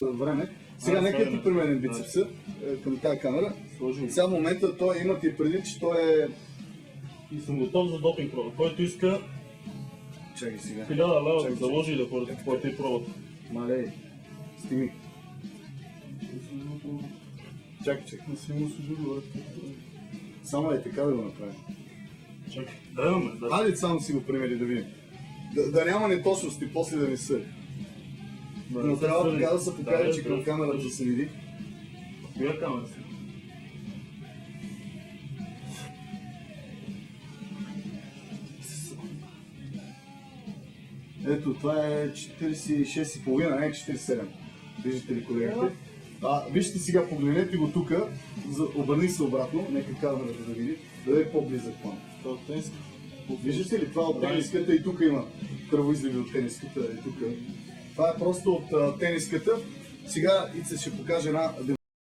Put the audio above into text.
време. Сега нека ти пременем бицепса към тази камера. Сега в момента той има ти преди, че той е... И съм готов за допинг проба. Който иска Чакай сега. 1000 лева да заложи и да плати пробата. Малей, стигни. Чакай. Не си му служи добре. Само е така да го направим. Чакай, дай ме, да. Айде само си го примери да видим. Да няма неточности, после да ни съди. Но трябва така да се покаже, че към камерата се види. Коя камера си? Ето, това е 46,5, не 47. Виждате ли колегите? Вижте сега, погледнете го тук, обърни се обратно, нека камерата да види, да е по-близък план. Това от тениска. Виждате ли, това от тениската и тук има кръвоизливи от тениската и тук. Това е просто от тениската. Сега Ице ще покаже една